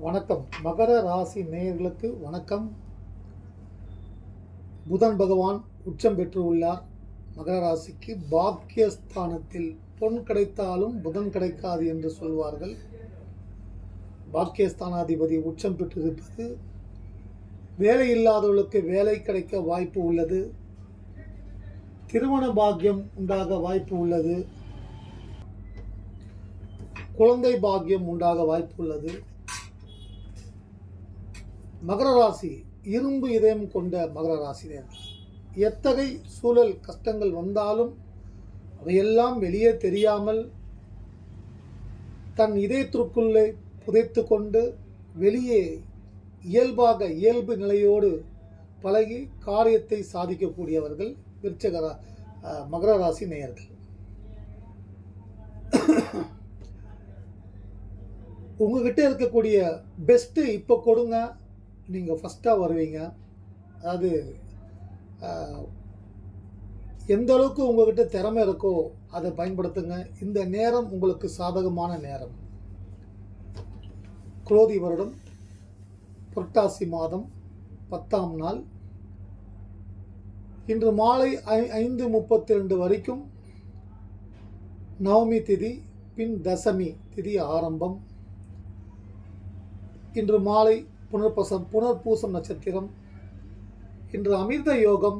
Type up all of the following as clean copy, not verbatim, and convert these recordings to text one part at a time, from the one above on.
வணக்கம். மகர ராசி நேயர்களுக்கு வணக்கம். புதன் பகவான் உச்சம் பெற்று உள்ளார். மகர ராசிக்கு பாக்கியஸ்தானத்தில் பொன் கிடைத்தாலும் புதன் கிடைக்காது என்று சொல்வார்கள். பாக்கியஸ்தானாதிபதி உச்சம் பெற்றிருப்பது வேலை இல்லாதவர்களுக்கு வேலை கிடைக்க வாய்ப்பு உள்ளது. திருமண பாக்கியம் உண்டாக வாய்ப்பு உள்ளது. குழந்தை பாக்கியம் உண்டாக வாய்ப்பு உள்ளது. மகர ராசி இரும்பு இதயம் கொண்ட மகர ராசினர் எத்தகைய சூழல் கஷ்டங்கள் வந்தாலும் அவையெல்லாம் வெளியே தெரியாமல் தன் இதயத்திற்குள்ளே புதைத்து கொண்டு வெளியே இயல்பு நிலையோடு பழகி காரியத்தை சாதிக்கக்கூடியவர்கள் மகர ராசி நேயர்கள். உங்ககிட்ட இருக்கக்கூடிய பெஸ்ட்டு இப்போ கொடுங்க, நீங்கள் ஃபஸ்ட்டாக வருவீங்க. அதாவது எந்த அளவுக்கு உங்கள்கிட்ட திறமை இருக்கோ அதை பயன்படுத்துங்க. இந்த நேரம் உங்களுக்கு சாதகமான நேரம். குரோதி வருடம் புரட்டாசி மாதம் 10ஆம் நாள். இன்று மாலை 5:32 வரைக்கும் நவமி திதி, பின் தசமி திதி ஆரம்பம். இன்று மாலை புனர்பூசம் நட்சத்திரம். இன்று அமிர்த யோகம்.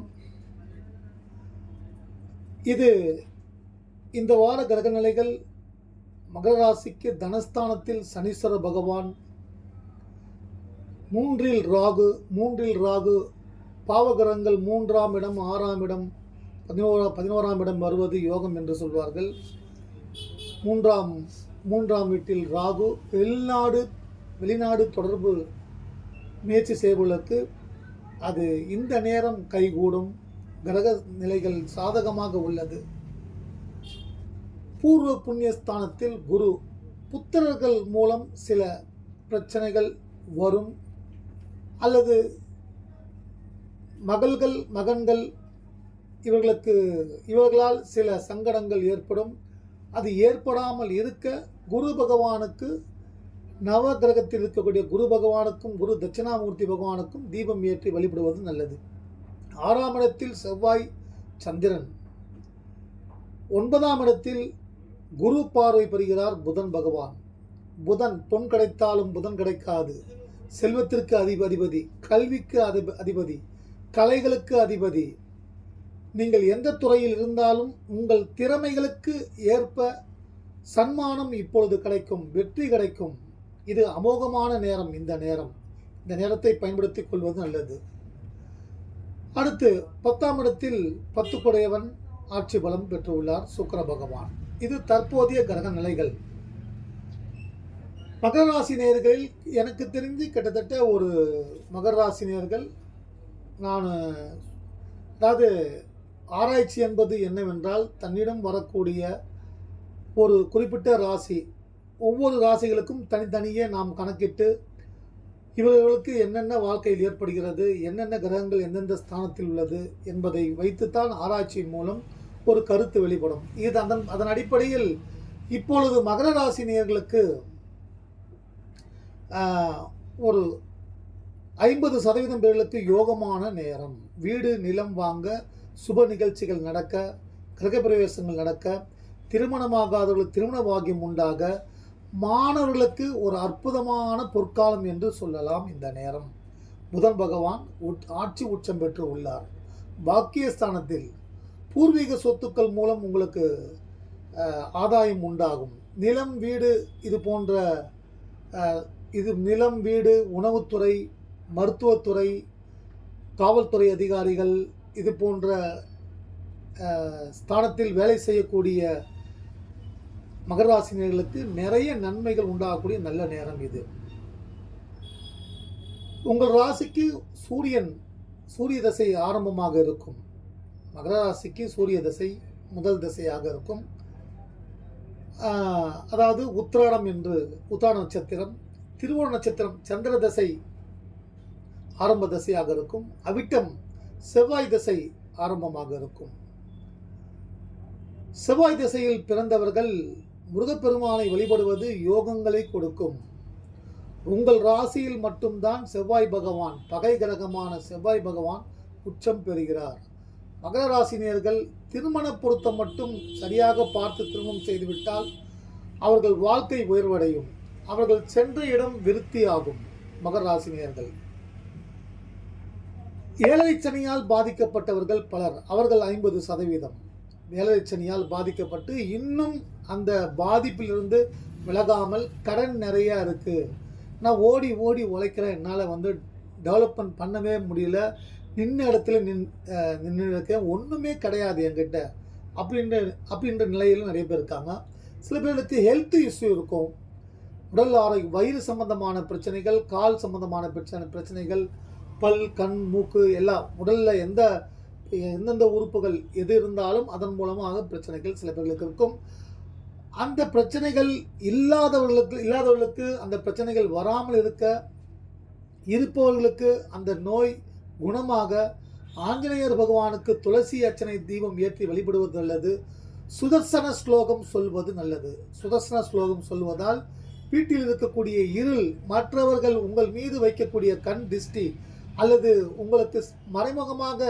இது இந்த வார கிரகநிலைகள். மகர ராசிக்கு தனஸ்தானத்தில் சனீஸ்வர பகவான், மூன்றில் ராகு, பாவகிரகங்கள் 3ஆம் இடம், 6ஆம் இடம், 11ஆம் இடம் வருவது யோகம் என்று சொல்வார்கள். மூன்றாம் வீட்டில் ராகு. வெளிநாடு தொடர்பு முயற்சி செய்வதற்கு அது இந்த நேரம் கைகூடும். கிரக நிலைகள் சாதகமாக உள்ளது. பூர்வ புண்ணியஸ்தானத்தில் குரு. புத்திரர்கள் மூலம் சில பிரச்சனைகள் வரும், அல்லது மகன்கள் இவர்களால் சில சங்கடங்கள் ஏற்படும். அது ஏற்படாமல் இருக்க குரு பகவானுக்கு, நவ கிரகத்தில் இருக்கக்கூடிய குரு பகவானுக்கும் குரு தட்சிணாமூர்த்தி பகவானுக்கும் தீபம் ஏற்றி வழிபடுவது நல்லது. 6ஆம் இடத்தில் செவ்வாய் சந்திரன். 9ஆம் இடத்தில் குரு பார்வை பெறுகிறார் புதன் பகவான். புதன் பொன் கிடைத்தாலும் புதன் கிடைக்காது. செல்வத்திற்கு அதிபதி, கல்விக்கு அதிபதி, கலைகளுக்கு அதிபதி. நீங்கள் எந்த துறையில் இருந்தாலும் உங்கள் திறமைகளுக்கு ஏற்ப சன்மானம் இப்பொழுது கிடைக்கும், வெற்றி கிடைக்கும். இது அமோகமான நேரம். இந்த நேரத்தை பயன்படுத்திக் கொள்வது நல்லது. அடுத்து 10ஆம் இடத்தில் 10 குடையவன் ஆட்சி பலம் பெற்றுள்ளார் சுக்கிர பகவான். இது தற்போதைய கிரக நிலைகள். மகர ராசி நேயர்களில் எனக்கு தெரிந்து கிட்டத்தட்ட ஒரு மகர ராசி நேயர்கள், அதாவது ஆராய்ச்சி என்பது என்னவென்றால், தன்னிடம் வரக்கூடிய ஒரு குறிப்பிட்ட ராசி, ஒவ்வொரு ராசிகளுக்கும் தனித்தனியே நாம் கணக்கிட்டு இவர்களுக்கு என்னென்ன வாழ்க்கையில் ஏற்படுகிறது, என்னென்ன கிரகங்கள் எந்தெந்த ஸ்தானத்தில் உள்ளது என்பதை வைத்துத்தான் ஆராய்ச்சியின் மூலம் ஒரு கருத்து வெளிப்படும். இது அதன் அடிப்படையில் இப்பொழுது மகர ராசி நேயர்களுக்கு ஒரு 50% பேர்களுக்கு யோகமான நேரம். வீடு நிலம் வாங்க, சுப நிகழ்ச்சிகள் நடக்க, கிரகப்பிரவேசங்கள் நடக்க, திருமணமாகாதவர்களுக்கு திருமண பாக்கியம் உண்டாக, மாணவர்களுக்கு ஒரு அற்புதமான பொற்காலம் என்று சொல்லலாம். இந்த நேரம் புதன் பகவான் ஆட்சி உச்சம் பெற்று உள்ளார். பாக்கியஸ்தானத்தில் பூர்வீக சொத்துக்கள் மூலம் உங்களுக்கு ஆதாயம் உண்டாகும். நிலம் வீடு இது போன்ற நிலம் வீடு, உணவுத்துறை, மருத்துவத்துறை, காவல்துறை அதிகாரிகள் இது போன்ற ஸ்தானத்தில் வேலை செய்யக்கூடிய மகர ராசினியர்களுக்கு நிறைய நன்மைகள் உண்டாகக்கூடிய நல்ல நேரம் இது. உங்கள் ராசிக்கு சூரிய தசை ஆரம்பமாக இருக்கும். மகர ராசிக்கு சூரிய தசை முதல் தசையாக இருக்கும். அதாவது உத்திராட நட்சத்திரம், திருவோண நட்சத்திரம் சந்திர தசை ஆரம்ப தசையாக இருக்கும். அவிட்டம் செவ்வாய் தசை ஆரம்பமாக இருக்கும். செவ்வாய் திசையில் பிறந்தவர்கள் முருகப்பெருமானை வழிபடுவது யோகங்களை கொடுக்கும். உங்கள் ராசியில் மட்டும்தான் செவ்வாய் பகவான், பகை கிரகமான செவ்வாய் பகவான் உச்சம் பெறுகிறார். மகர ராசினியர்கள் திருமண பொருத்தம் மட்டும் சரியாக பார்த்து திருமணம் செய்துவிட்டால் அவர்கள் வாழ்க்கை உயர்வடையும். அவர்கள் சென்ற இடம் விருத்தியாகும். மகர ராசினியர்கள் ஏழரை சனியால் பாதிக்கப்பட்டவர்கள் பலர், அவர்கள் 50%. ஏழரை சனியால் பாதிக்கப்பட்டு இன்னும் அந்த பாதிப்பிலிருந்து விலகாமல் கடன் நிறையா இருக்குது. நான் ஓடி ஓடி உழைக்கிறேன், என்னால் டெவலப்மெண்ட் பண்ணவே முடியல, நின்ன இடத்துல நின்று இருக்கேன், ஒன்றுமே கிடையாது என்கிட்ட அப்படின்ற நிலையில் நிறைய பேர் இருக்காங்க. சில பேருக்கு ஹெல்த் இஷ்யூ இருக்கும். உடல் ஆரோக்கியம், வயிறு சம்பந்தமான பிரச்சனைகள், கால் சம்பந்தமான பிரச்சனைகள், பல், கண், மூக்கு எல்லாம் உடலில் எந்தெந்த உறுப்புகள் எது இருந்தாலும் அதன் மூலமாக பிரச்சனைகள் சில பேர்களுக்கு இருக்கும். அந்த பிரச்சனைகள் இல்லாதவர்களுக்கு அந்த பிரச்சனைகள் வராமல் இருப்பவர்களுக்கு அந்த நோய் குணமாக ஆஞ்சநேயர் பகவானுக்கு துளசி அர்ச்சனை தீபம் ஏற்றி வழிபடுவது நல்லது. சுதர்சன ஸ்லோகம் சொல்வது நல்லது. சுதர்சன ஸ்லோகம் சொல்வதால் வீட்டில் இருக்கக்கூடிய இருள், மற்றவர்கள் உங்கள் மீது வைக்கக்கூடிய கண் திஷ்டி அல்லது உங்களுக்கு மறைமுகமாக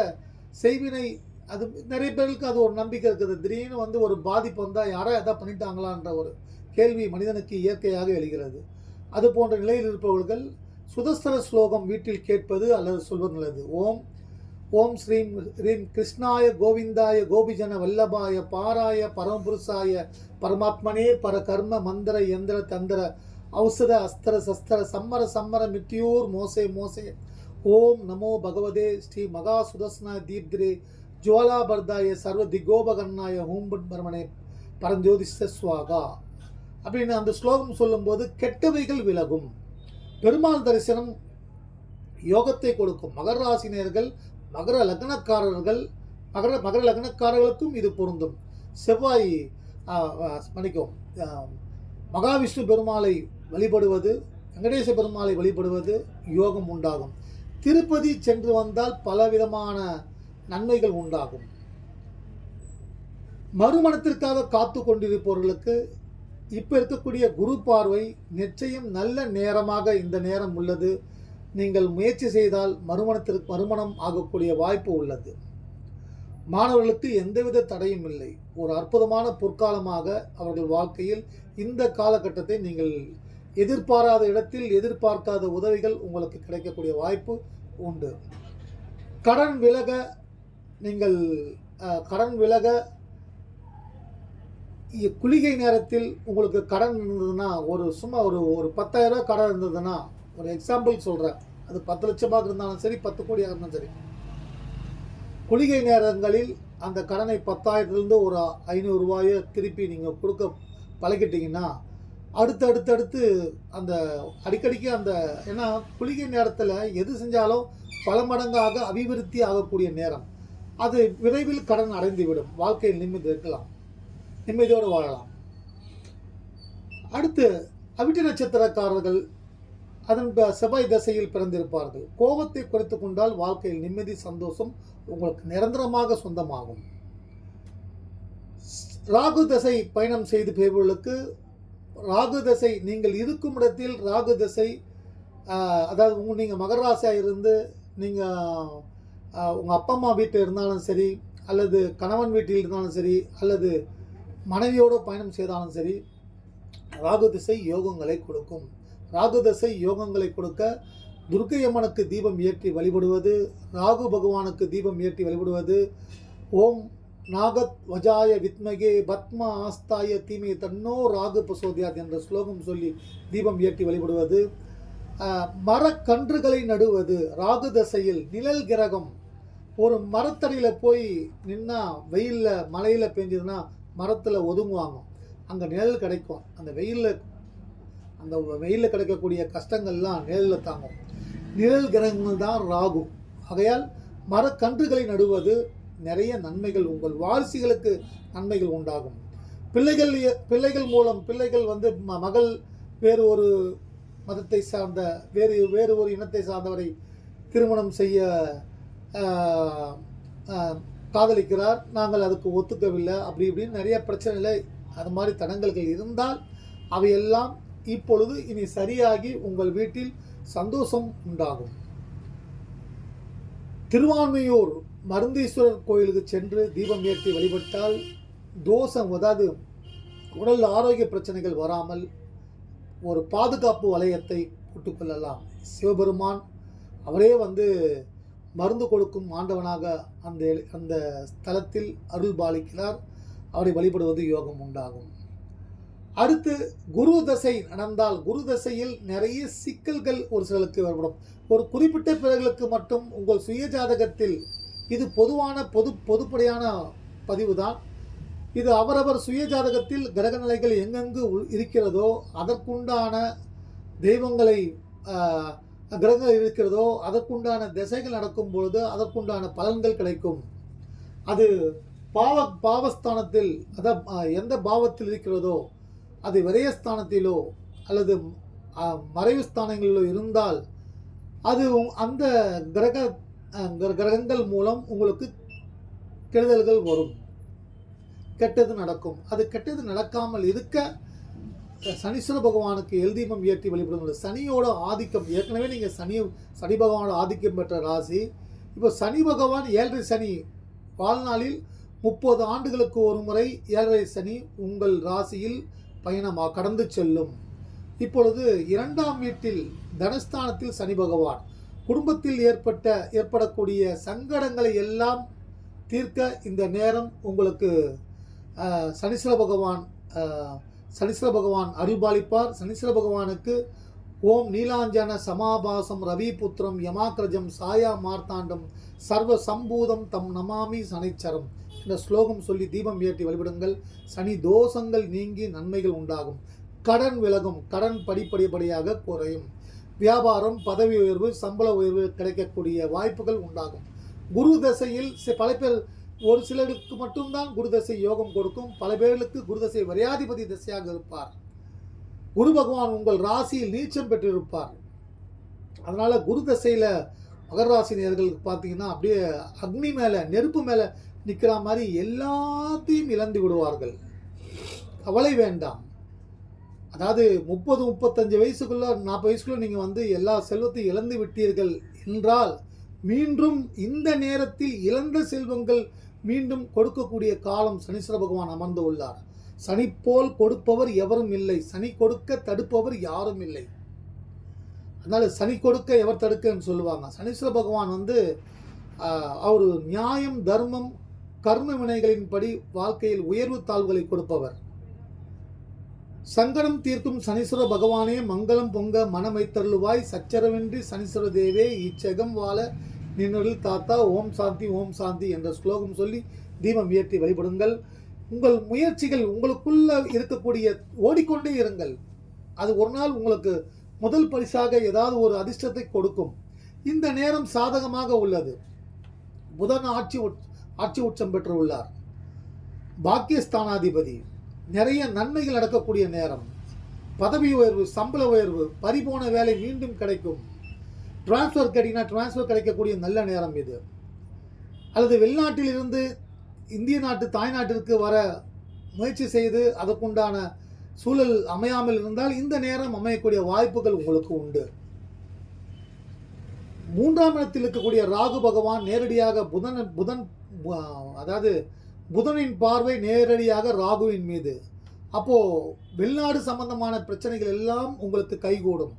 செய்வினை, அது நிறைய பேருக்கு அது ஒரு நம்பிக்கை இருக்குது. திடீர்னு ஒரு பாதிப்பு வந்தால் யாரோ எதாவது பண்ணிட்டாங்களான்ற ஒரு கேள்வி மனிதனுக்கு இயற்கையாக எழுகிறது. அது போன்ற நிலையில் இருப்பவர்கள் சுதர்சன ஸ்லோகம் வீட்டில் கேட்பது அல்லது சொல்வது நல்லது. ஓம் ஸ்ரீம் ஹ்ரீம் கிருஷ்ணாய கோவிந்தாய கோபிஜன வல்லபாய பாராய பரமபுருஷாய பரமாத்மனே பரகர்ம மந்திர யந்திர தந்திர ஔஷத அஸ்திர சஸ்திர சம்மர மித்யூர் மோசே ஓம் நமோ பகவதே ஸ்ரீ மகா சுதர்சன தீப்திரே ஜுவாலாபர்தாய சர்வ திகோபகர்ணாய ஹூம்பட் பரமனே பரஞ்சோதிஷ ஸ்வாகா அப்படின்னு அந்த ஸ்லோகம் சொல்லும்போது கெட்டவைகள் விலகும். பெருமாள் தரிசனம் யோகத்தை கொடுக்கும். மகர ராசினியர்கள், மகர லக்னக்காரர்களுக்கும் இது பொருந்தும். செவ்வாய் மகாவிஷ்ணு பெருமாளை வழிபடுவது, வெங்கடேச பெருமாளை வழிபடுவது யோகம் உண்டாகும். திருப்பதி சென்று வந்தால் பலவிதமான நன்மைகள் உண்டாகும். மறுமணத்திற்காக காத்து கொண்டிருப்பவர்களுக்கு இப்போ இருக்கக்கூடிய குரு பார்வை நிச்சயம் நல்ல நேரமாக இந்த நேரம் உள்ளது. நீங்கள் முயற்சி செய்தால் மறுமணம் ஆகக்கூடிய வாய்ப்பு உள்ளது. மாணவர்களுக்கு எந்தவித தடையும் இல்லை. ஒரு அற்புதமான பொற்காலமாக அவர்கள் வாழ்க்கையில் இந்த காலகட்டத்தை நீங்கள் எதிர்பாராத இடத்தில் எதிர்பார்க்காத உதவிகள் உங்களுக்கு கிடைக்கக்கூடிய வாய்ப்பு உண்டு. கடன் விலக குளிகை நேரத்தில் உங்களுக்கு கடன் இருந்ததுன்னா, சும்மா ஒரு 10,000 ரூபா கடன் இருந்ததுன்னா, ஒரு எக்ஸாம்பிள் சொல்கிறேன், அது 10 லட்சமாக இருந்தாலும் சரி, 10 கோடியாக இருந்தாலும் சரி, குளிகை நேரங்களில் அந்த கடனை 10,000லேருந்து ஒரு 500 ரூபாயை திருப்பி நீங்கள் கொடுக்க பழகிட்டீங்கன்னா அடுத்து அந்த அடிக்கடிக்கு ஏன்னா குளிகை நேரத்தில் எது செஞ்சாலும் பல மடங்காக அபிவிருத்தி ஆகக்கூடிய நேரம். அது விரைவில் கடன் அடைந்துவிடும். வாழ்க்கையில் நிம்மதியோடு வாழலாம். அடுத்து அவிட்ட நட்சத்திரக்காரர்கள் அதன் செவ்வாய் தசையில் பிறந்திருப்பார்கள். கோபத்தை குறைத்து கொண்டால் வாழ்க்கையில் நிம்மதி, சந்தோஷம் உங்களுக்கு நிரந்தரமாக சொந்தமாகும். ராகு தசை பயணம் செய்து பெறுவர்களுக்கு ராகு தசை, நீங்கள் இருக்கும் இடத்தில் ராகு தசை, அதாவது நீங்கள் மகர ராசியாக இருந்து நீங்கள் உங்கள் அப்பா அம்மா வீட்டில் இருந்தாலும் சரி, அல்லது கணவன் வீட்டில் இருந்தாலும் சரி, அல்லது மனைவியோடு பயணம் செய்தாலும் சரி, ராகு திசை யோகங்களை கொடுக்கும். ராகு திசை யோகங்களை கொடுக்க துர்க்கை அம்மனுக்கு தீபம் ஏற்றி வழிபடுவது, ராகு பகவானுக்கு தீபம் ஏற்றி வழிபடுவது, ஓம் நாகத் வஜாய வித்மகே பத்ம ஆஸ்தாய தீமே தன்னோ ராகு பிரசோதியாத் என்ற ஸ்லோகம் சொல்லி தீபம் ஏற்றி வழிபடுவது, மரக்கன்றுகளை நடுவது. ராகு தசையில் நிழல் கிரகம், ஒரு மரத்தடியில் போய் நின்னா வெயிலில் மழையில் பெஞ்சதுன்னா மரத்தில் ஒதுங்குவாங்க, அங்கே நிழல் கிடைக்கும். அந்த வெயிலில் கிடைக்கக்கூடிய கஷ்டங்கள்லாம் நிழலில் தாங்கும். நிழல் கிரகங்கள் தான் ராகு. ஆகையால் மரக்கன்றுகளை நடுவது நிறைய நன்மைகள், உங்கள் வாரிசுகளுக்கு நன்மைகள் உண்டாகும். பிள்ளைகள் மூலம் மகள் வேறு ஒரு மதத்தை சார்ந்த வேறு ஒரு இனத்தை சார்ந்தவரை திருமணம் செய்ய காதலிக்கிறார், நாங்கள் அதுக்கு ஒத்துக்கவில்லை, அப்படி இப்படின்னு நிறைய பிரச்சனைகள், அது மாதிரி தடங்கல்கள் இருந்தால் அவையெல்லாம் இப்பொழுது இனி சரியாகி உங்கள் வீட்டில் சந்தோஷம் உண்டாகும். திருவான்மையூர் மருந்தீஸ்வரர் கோயிலுக்கு சென்று தீபம் ஏற்றி வழிபட்டால் தோஷம், அதாவது உடல் ஆரோக்கிய பிரச்சனைகள் வராமல் ஒரு பாதுகாப்பு வளையத்தை போட்டுக்கொள்ளலாம். சிவபெருமான் அவரே மருந்து கொடுக்கும் ஆண்டவனாக அந்த அந்த ஸ்தலத்தில் அருள் பாலிக்கிறார். அவரை வழிபடுவது யோகம் உண்டாகும். அடுத்து குரு தசை நடந்தால், குரு தசையில் நிறைய சிக்கல்கள் ஒரு சிலருக்கு ஏற்படும். ஒரு குறிப்பிட்ட பிறர்களுக்கு மட்டும் உங்கள் சுய ஜாதகத்தில், இது பொதுப்படையான பதிவு தான். இது அவரவர் சுய ஜாதகத்தில் கிரக நிலைகள் எங்கெங்கு இருக்கிறதோ அதற்குண்டான தெய்வங்களை கிரகங்கள் இருக்கிறதோ அதற்குண்டான திசைகள் நடக்கும் பொழுது அதற்குண்டான பலன்கள் கிடைக்கும். அது பாவஸ்தானத்தில், எந்த பாவத்தில் இருக்கிறதோ அது விரயஸ்தானத்திலோ அல்லது மறைவு ஸ்தானங்களிலோ இருந்தால் அது அந்த கிரகங்கள் மூலம் உங்களுக்கு கெடுதல்கள் வரும், கெட்டது நடக்கும். அது கெட்டது நடக்காமல் இருக்க சனீஸ்வர பகவானுக்கு எல்தீபம் ஏற்றி வழிபடுவது. சனியோட ஆதிக்கம், ஏற்கனவே நீங்கள் சனி பகவானோட ஆதிக்கம் பெற்ற ராசி. இப்போ சனி பகவான் 7.5 சனி வாழ்நாளில் 30 ஆண்டுகளுக்கு ஒரு முறை 7.5 சனி உங்கள் ராசியில் பயணமாக கடந்து செல்லும். இப்பொழுது 2ஆம் வீட்டில் தனஸ்தானத்தில் சனி பகவான் குடும்பத்தில் ஏற்படக்கூடிய சங்கடங்களை எல்லாம் தீர்க்க இந்த நேரம் உங்களுக்கு சனீஸ்வர பகவான் அருள்பாலிப்பார். சனீஸ்வர பகவானுக்கு ஓம் நீலாஞ்சன சமாபாசம் ரவி புத்திரம் யமாக்கிரஜம் சாயா மார்த்தாண்டம் சர்வ சம்பூதம் தம் நமாமி சனைச்சரம் என்ற ஸ்லோகம் சொல்லி தீபம் ஏற்றி வழிபடுங்கள். சனி தோஷங்கள் நீங்கி நன்மைகள் உண்டாகும். கடன் விலகும், கடன் படிப்படியாக குறையும். வியாபாரம், பதவி உயர்வு, சம்பள உயர்வு கிடைக்கக்கூடிய வாய்ப்புகள் உண்டாகும். குரு தசையில் பல பேர், ஒரு சிலருக்கு மட்டும்தான் குரு தசை யோகம் கொடுக்கும். பல பேர்களுக்கு குரு தசை வரையாதிபதி தசையாக இருப்பார். குரு பகவான் உங்கள் ராசியில் நீச்சம் பெற்றிருப்பார். அதனால குரு தசையில மகர ராசி நேயர்களுக்கு பார்த்தீங்கன்னா அப்படியே அக்னி மேல, நெருப்பு மேல நிற்கிற மாதிரி எல்லாத்தையும் இழந்து விடுவார்கள். கவலை வேண்டாம். அதாவது 30-35 வயசுக்குள்ள 40 வயசுக்குள்ள நீங்க எல்லா செல்வத்தையும் இழந்து விட்டீர்கள் என்றால் மீண்டும் இந்த நேரத்தில் இழந்த செல்வங்கள் மீண்டும் கொடுக்கக்கூடிய காலம் சனீஸ்வர பகவான் அமர்ந்து உள்ளார். சனி போல் கொடுப்பவர் எவரும் இல்லை, சனி கொடுக்க தடுப்பவர் யாரும் இல்லை. அதனால சனி கொடுக்க எவர் தடுக்கன்னு சொல்லுவாங்க. சனீஸ்வர பகவான் அவர் நியாயம், தர்மம், கர்ம வினைகளின்படி வாழ்க்கையில் உயர்வு தாழ்வுகளை கொடுப்பவர். சங்கடம் தீர்க்கும் சனீஸ்வர பகவானே மங்களம் பொங்க மனமைத்தருளுவாய், சச்சரவின்றி சனீஸ்வர தேவே இச்சகம் வாழ நின்னரில் தாத்தா ஓம் சாந்தி ஓம் சாந்தி என்ற ஸ்லோகம் சொல்லி தீபம் ஏற்றி வழிபடுங்கள். உங்கள் முயற்சிகள் உங்களுக்குள்ள இருக்கக்கூடிய ஓடிக்கொண்டே இருங்கள். அது ஒரு நாள் உங்களுக்கு முதல் பரிசாக ஏதாவது ஒரு அதிர்ஷ்டத்தை கொடுக்கும். இந்த நேரம் சாதகமாக உள்ளது. புதன் ஆட்சி உச்சம் பெற்று உள்ளார். பாக்கியஸ்தானாதிபதி. நிறைய நன்மைகள் நடக்கக்கூடிய நேரம். பதவி உயர்வு, சம்பள உயர்வு, பறிபோன வேலை மீண்டும் கிடைக்கும். டிரான்ஸ்ஃபர் கிடைக்கக்கூடிய நல்ல நேரம் இது. அல்லது வெளிநாட்டில் இருந்து இந்திய நாட்டு தாய்நாட்டிற்கு வர முயற்சி செய்து அதற்குண்டான சூழல் அமையாமல் இருந்தால் இந்த நேரம் அமையக்கூடிய வாய்ப்புகள் உங்களுக்கு உண்டு. 3ஆம் இடத்தில் இருக்கக்கூடிய ராகு பகவான் நேரடியாக புதனின் பார்வை நேரடியாக ராகுவின் மீது. அப்போ வெளிநாடு சம்பந்தமான பிரச்சனைகள் எல்லாம் உங்களுக்கு கைகூடும்.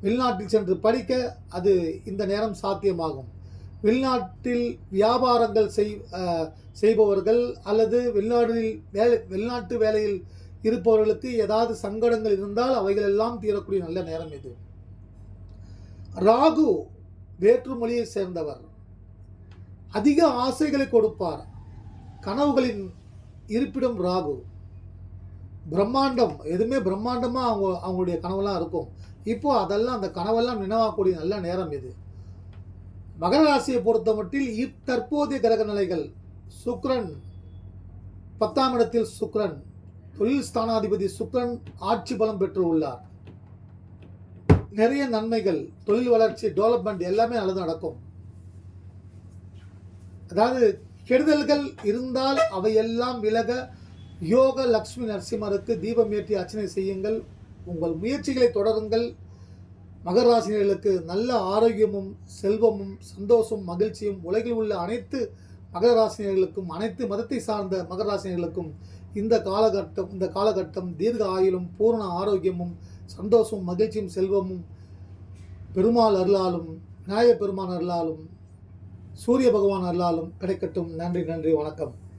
வெளிநாட்டில் சென்று படிக்க அது இந்த நேரம் சாத்தியமாகும். வெளிநாட்டில் வியாபாரங்கள் செய்பவர்கள் அல்லது வெளிநாட்டு வேலையில் இருப்பவர்களுக்கு ஏதாவது சங்கடங்கள் இருந்தால் அவைகள் எல்லாம் தீரக்கூடிய நல்ல நேரம் இது. ராகு வேற்று மொழியை சேர்ந்தவர். அதிக ஆசைகளை கொடுப்பார். கனவுகளின் இருப்பிடம் ராகு. பிரம்மாண்டம், எதுவுமே பிரம்மாண்டமாக அவங்களுடைய கனவுலாம் இருக்கும். இப்போ அதெல்லாம், அந்த கனவெல்லாம் நினைவாகக்கூடிய நல்ல நேரம் இது. மகர ராசியை பொறுத்த மட்டில் தற்போதைய கிரக நிலைகள், சுக்கிரன் 10ஆம் இடத்தில், சுக்கிரன் தொழில் ஸ்தானாதிபதி சுக்கிரன் ஆட்சி பலம் பெற்று உள்ளார். நிறைய நன்மைகள், தொழில் வளர்ச்சி, டெவலப்மெண்ட் எல்லாமே நல்லது நடக்கும். அதாவது கெடுதல்கள் இருந்தால் அவையெல்லாம் விலக யோக லக்ஷ்மி நரசிம்மருக்கு தீபம் ஏற்றி அர்ச்சனை செய்யுங்கள். உங்கள் முயற்சிகளை தொடருங்கள். மகர ராசினியர்களுக்கு நல்ல ஆரோக்கியமும் செல்வமும் சந்தோஷம் மகிழ்ச்சியும் உலகில் உள்ள அனைத்து மகர ராசினியர்களுக்கும் அனைத்து மதத்தை சார்ந்த மகர ராசினியர்களுக்கும் இந்த காலகட்டம் தீர்க்க ஆயுளும் பூரண ஆரோக்கியமும் சந்தோஷமும் மகிழ்ச்சியும் செல்வமும் பெருமாள் அருளாலும் விநாயகப் பெருமான் அருளாலும் சூரிய பகவான் அருளாலும் கிடைக்கட்டும். நன்றி, வணக்கம்.